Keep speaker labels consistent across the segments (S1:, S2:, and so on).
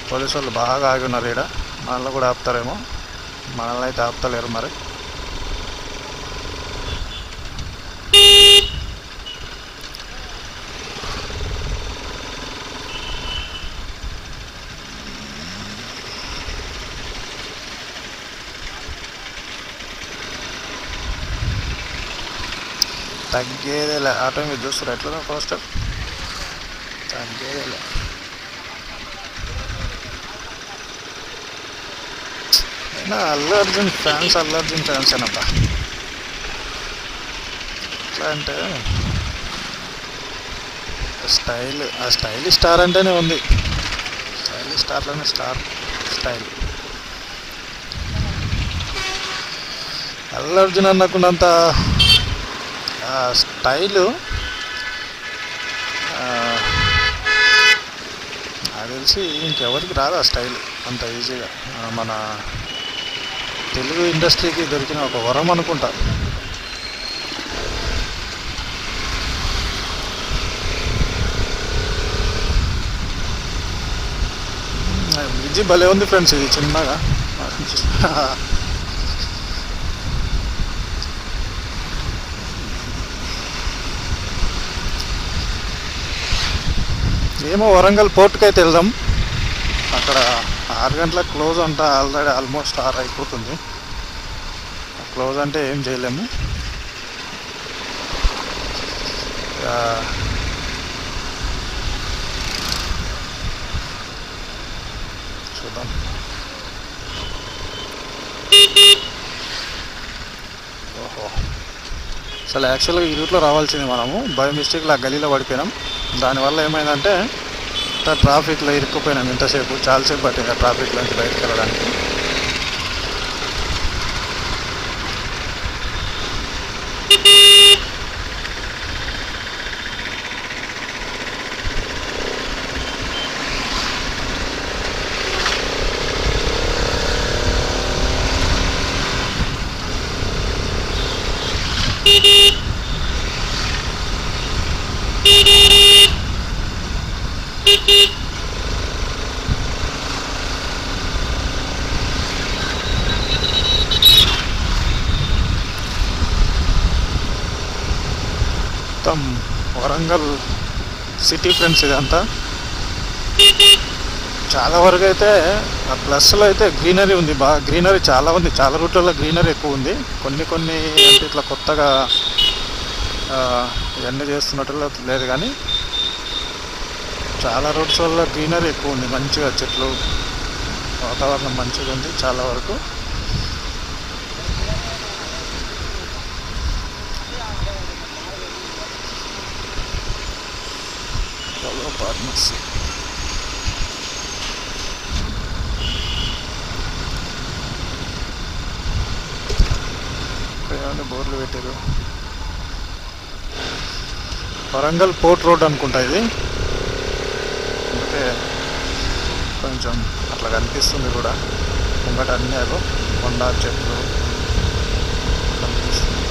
S1: Police వాళ్ళు బాగా ఆగి ఉన్నారు ఇక్కడ. మనల్ని కూడా ఆపుతారేమో, మనల్ని అయితే ఆపుతలేరు మరి. తగ్గేదేలే. ఆటో మీరు చూస్తారు ఎట్లా పోస్టర్, తగ్గేదేలే. అయినా అల్లు అర్జున్ ఫ్యాన్స్ అనబ్బా. ఎట్లా అంటే స్టైల్, ఆ స్టైల్ స్టార్ అంటేనే ఉంది. స్టైల్ స్టార్లోనే స్టైల్. అల్లు అర్జున్ అన్నకున్నంత స్టైలు నాకు తెలిసి ఇంకెవరికి రాదు ఆ స్టైల్ అంత ఈజీగా. మన తెలుగు ఇండస్ట్రీకి దొరికిన ఒక వరం అనుకుంటా. బ్రిడ్జి భలే ఉంది ఫ్రెండ్స్, ఇది చిన్నగా. ఏమో వరంగల్ పోర్టుకి అయితే వెళ్దాం. అక్కడ 6 గంటలకు క్లోజ్ అంట. ఆల్రెడీ ఆల్మోస్ట్ 6 అయిపోతుంది. క్లోజ్ అంటే ఏం చేయలేము. చూద్దాం. ఓహో, అసలు యాక్చువల్గా ఈ రూట్లో రావాల్సింది మనము. బై మిస్టేక్లో ఆ గలీలో పడిపోయినాం. దానివల్ల ఏమైందంటే ట్రాఫిక్లో ఇరుక్కుపోయినాం. ఇంతసేపు చాలాసేపు పట్టింది ఆ ట్రాఫిక్లో నుంచి బయటకు వెళ్ళడానికి. మొత్తం వరంగల్ సిటీ ఫ్రెండ్స్ ఇదంతా. చాలా వరకు అయితే ఆ ప్లస్లో అయితే గ్రీనరీ ఉంది, బాగా గ్రీనరీ చాలా ఉంది. చాలా రూట్లలో గ్రీనరీ ఎక్కువ ఉంది. కొన్ని అంటే ఇట్లా కొత్తగా ఇవన్నీ చేస్తున్నట్టు లేదు, కానీ చాలా రూట్స్ వల్ల గ్రీనరీ ఎక్కువ ఉంది. మంచిగా చెట్లు, వాతావరణం మంచిగా ఉంది చాలా వరకు. పార్ట్నర్స్ బోర్లు పెట్టారు. వరంగల్ పోర్ట్ రోడ్ అనుకుంటా ఇది. అందుకే కొంచెం అట్లా కనిపిస్తుంది కూడా. ముంగట అన్నీ అవి కొండ చెట్లు కనిపిస్తుంది.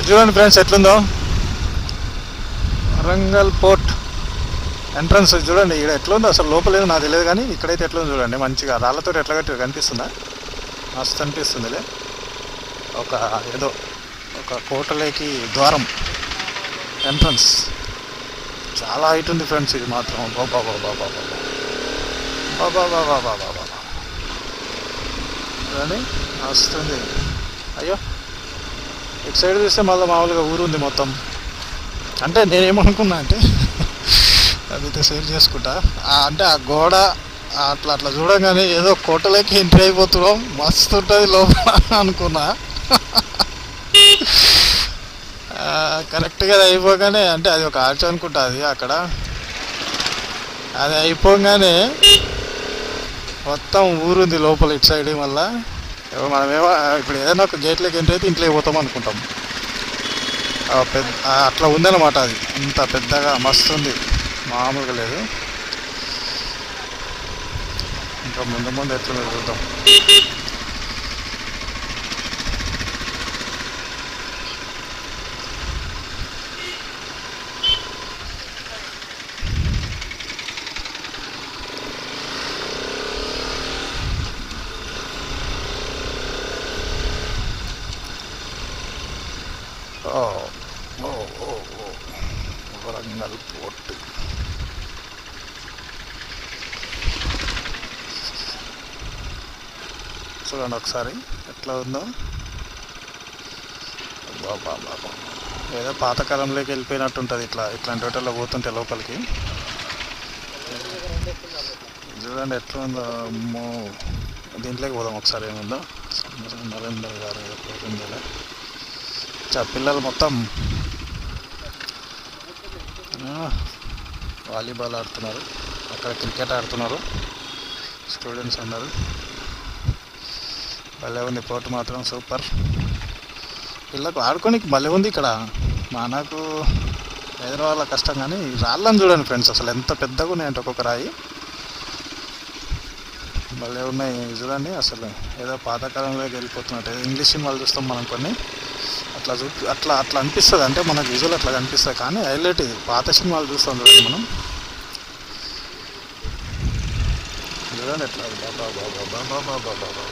S1: చూడండి ఫ్రెండ్స్ ఎట్లుందో వరంగల్ పోర్ట్ ఎంట్రన్స్. చూడండి ఇక్కడ ఎట్లుందో, అసలు లోపలేదు నాకు తెలియదు, కానీ ఇక్కడైతే ఎట్లుందో చూడండి. మంచిగా రాళ్ళతో ఎట్లా కట్టి కనిపిస్తుందా, మస్తు అనిపిస్తుంది. ఒక ఏదో ఒక కోటలోకి ద్వారం ఎంట్రన్స్. చాలా హైట్ ఉంది ఫ్రెండ్స్ ఇది మాత్రం. బాబా బాబా బాబా బాబా బాబా బాబా బాబా చూడండి వస్తుంది. అయ్యో, ఇటు సైడ్ చూస్తే మళ్ళీ మామూలుగా ఊరు ఉంది మొత్తం. అంటే నేనేమనుకున్నా అంటే అదైతే షేర్ చేసుకుంటా. అంటే ఆ గోడ అట్లా అట్లా చూడగానే ఏదో కోటలోకి ఎంట్రీ అయిపోతున్నాం, మస్తు ఉంటుంది లోపల అనుకున్నా. కరెక్ట్గా అది అయిపోగానే, అంటే అది ఒక ఆర్చ్ అనుకుంటా అది అక్కడ. అది అయిపోగానే మొత్తం ఊరుంది లోపల ఇటు సైడ్. మళ్ళా మనమేమో ఇప్పుడు ఏదైనా ఒక గేట్లోకి ఎంట్రీ అయితే ఇంట్లో పోతాం అనుకుంటాం. పెద్ద అట్లా ఉందన్నమాట. అది అంత పెద్దగా మస్తు ఉంది, మామూలుగా లేదు. ఇంకా ముందు ముందు ఎట్లా చూద్దాం. ఓ ఓ ఓ ఓ వరంగల్ పోర్ట్. చూడండి ఒకసారి ఎట్లా ఉందో. బాబా బాబా, ఏదో పాతకాలంలోకి వెళ్ళిపోయినట్టు ఉంటుంది ఇట్లా ఇట్లాంటి వాటిల్లో పోతుంటే లోపలికి. చూడండి ఎట్లా ఉందో. అమ్మో, దీంట్లోకి పోదాం ఒకసారి ఏముందో. నరేందర్ గారు ఏదో పేరుందా. పిల్లలు మొత్తం వాలీబాల్ ఆడుతున్నారు, అక్కడ క్రికెట్ ఆడుతున్నారు స్టూడెంట్స్ అందరూ. భలే ఉంది పోర్టు మాత్రం, సూపర్. పిల్లకు ఆడుకోనికి భలే ఉంది ఇక్కడ. మనకు హైదరాబాద్లో కష్టం, కానీ రాళ్ళని చూడండి ఫ్రెండ్స్, అసలు ఎంత పెద్దగా ఉన్నాయంటే ఒక్కొక్క రాయి భలే ఉన్నాయి. చూడండి అసలు ఏదో పాతకాలంలోకి వెళ్ళిపోతున్నట్టు. ఇంగ్లీష్ సినిమాలు చూస్తాం మనం కొన్ని, అట్లా అట్లా అట్లా అనిపిస్తుంది. అంటే మనకు విజువల్ అట్లా కనిపిస్తుంది, కానీ హైలైట్ ఇది. పాత సినిమాలు చూస్తాం చూడండి మనం. చూడండి ఎట్లా బాబా బాబా బాబా బాబా బాబా.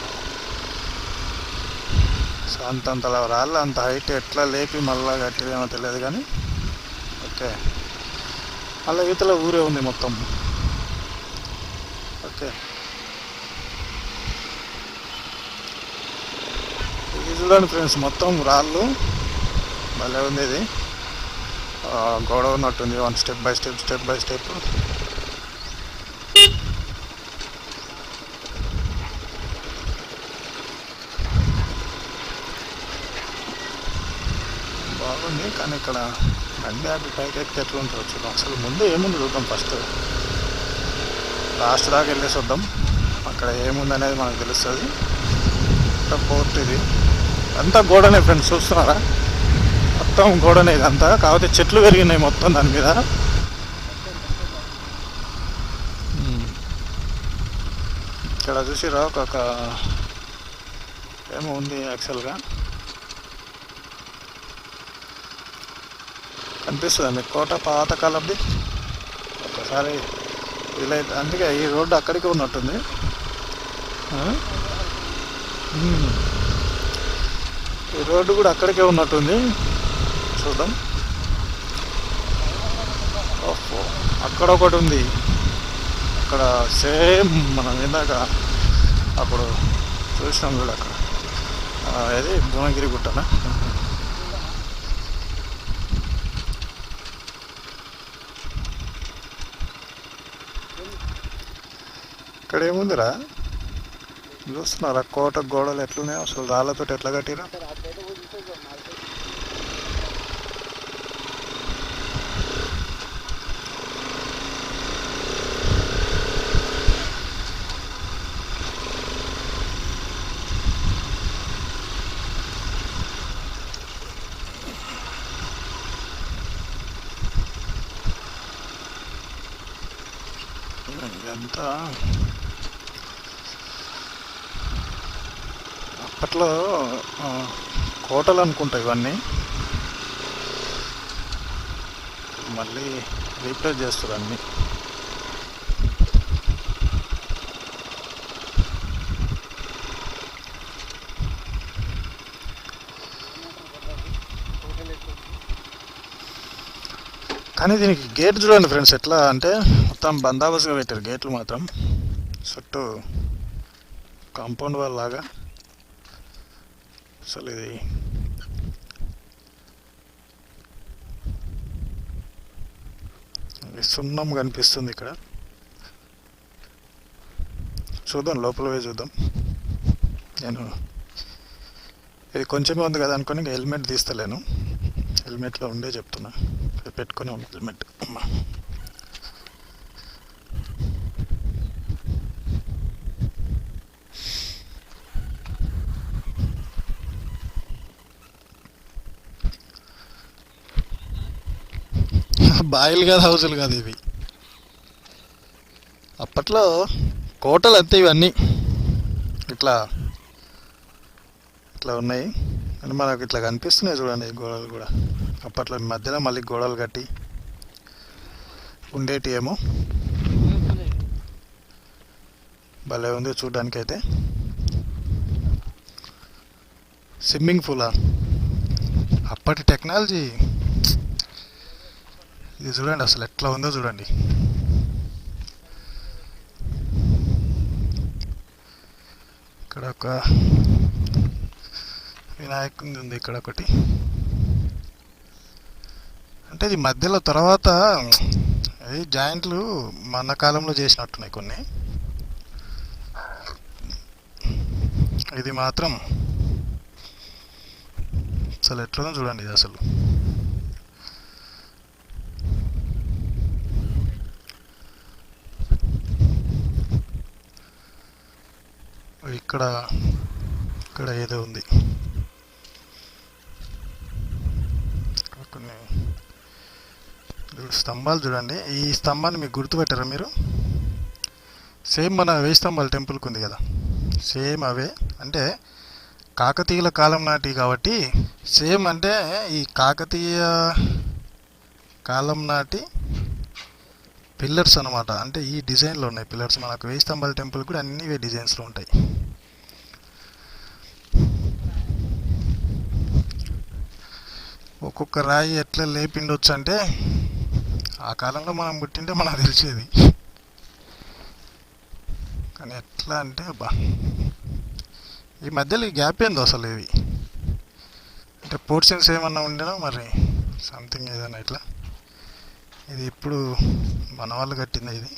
S1: సో అంతంతలా రాళ్ళు అంత హైట్ ఎట్లా లేపి మళ్ళా కట్టిదేమో తెలియదు, కానీ ఓకే. మళ్ళీ ఈతల ఊరే ఉంది మొత్తం. ఓకే, ఇది చూడండి ఫ్రెండ్స్, మొత్తం రాళ్ళు. భలే ఉంది ఇది. గోడ ఉన్నట్టుంది, one step by step step by step. బాగుంది, కానీ ఇక్కడ బండి ఆపి పైకి ఎక్కి ఎట్లా ఉంటుంది చూద్దాం. అసలు ముందు ఏముంది చూద్దాం, ఫస్ట్ లాస్ట్ దాకా వెళ్ళేసి వద్దాం. అక్కడ ఏముంది అనేది మనకు తెలుస్తుంది. పోర్ట్ ఇది అంతా గోడనే ఫ్రెండ్స్, చూస్తున్నారా మొత్తం గోడనే ఇదంతా. కాకపోతే చెట్లు పెరిగినాయి మొత్తం దాని మీద. ఇక్కడ చూసిరా ఒక ఏమో ఉంది యాక్చువల్గా, కనిపిస్తుంది మీకు కోట పాతకాలంది. ఒకసారి వీలైతే, అందుకే ఈ రోడ్డు అక్కడికి ఉన్నట్టుంది. ఈ రోడ్డు కూడా అక్కడికే ఉన్నట్టుంది, చూద్దాం. ఓహో, అక్కడ ఒకటి ఉంది. అక్కడ సేమ్ మనం ఇందాక అప్పుడు చూసినాం చూడ, అక్కడ ఏది భువనగిరి గుట్టనా. ఇక్కడ ఏముందిరా, చూస్తున్నారా కోట గోడలు ఎట్లున్నాయో, అసలు రాళ్ళతో ఎట్లా కట్టిరా. ఇదంతా అప్పట్లో కోటలు అనుకుంటా ఇవన్నీ, మళ్ళీ రీప్లేస్ చేస్తారు అన్నీ. కానీ దీనికి గేట్ చూడండి ఫ్రెండ్స్ ఎట్లా అంటే, మొత్తం బందోబస్తుగా పెట్టారు గేట్లు మాత్రం. చుట్టూ కాంపౌండ్ వాల్ లాగా. అసలు ఇది సున్నం కనిపిస్తుంది ఇక్కడ. చూద్దాం, లోపల పోయి చూద్దాం. నేను ఇది కొంచెమే ఉంది కదా అనుకుని హెల్మెట్ తీస్తలేను. హెల్మెట్లో ఉండే చెప్తున్నా, పెట్టుకుని ఉంది హెల్మెట్. అమ్మా, బాయిలు కాదు, హౌజులు కాదు ఇవి. అప్పట్లో కోటలు అంతే ఇవన్నీ. ఇట్లా ఇట్లా ఉన్నాయి అని మనకు ఇట్లా కనిపిస్తున్నాయి చూడండి. గోడలు కూడా అప్పట్లో మధ్యలో మళ్ళీ గోడలు కట్టి ఉండేటి ఏమో. భలే ఉంది చూడడానికి అయితే. స్విమ్మింగ్ పూలా, అప్పటి టెక్నాలజీ ఇది చూడండి, అసలు ఎట్లా ఉందో చూడండి. ఇక్కడ ఒక వినాయకుడి ఉంది, ఇక్కడ ఒకటి. అంటే ఇది మధ్యలో తర్వాత అది జాయింట్లు మన కాలంలో చేసినట్టున్నాయి కొన్ని. ఇది మాత్రం అసలు ఎట్లా చూడండి ఇది అసలు. ఇక్కడ ఇక్కడ ఏదో ఉంది, కొన్ని స్తంభాలు చూడండి. ఈ స్తంభాన్ని మీకు గుర్తుపెట్టారా మీరు? సేమ్ మన 1000 స్తంభాల టెంపుల్కి ఉంది కదా, సేమ్ అవే. అంటే కాకతీయుల కాలం నాటి కాబట్టి సేమ్, అంటే ఈ కాకతీయ కాలం నాటి పిల్లర్స్ అనమాట. అంటే ఈ డిజైన్లో ఉన్నాయి పిల్లర్స్. మనకు 1000 స్తంభాల టెంపుల్ కూడా అన్ని ఇవే డిజైన్స్లో ఉంటాయి. ఒక్కొక్క రాయి ఎట్లా లేపిండొచ్చు అంటే ఆ కాలంలో మనం పుట్టింటే మనకు తెలిసేది. కానీ ఎట్లా అంటే అబ్బా, ఈ మధ్యలో ఈ గ్యాప్ ఏందో అసలు. ఇవి అంటే పోర్షన్స్ ఏమన్నా ఉండేనా మరి, సంథింగ్ ఏదైనా ఇట్లా. ఇది ఇప్పుడు మన వాళ్ళు కట్టింది ఇది.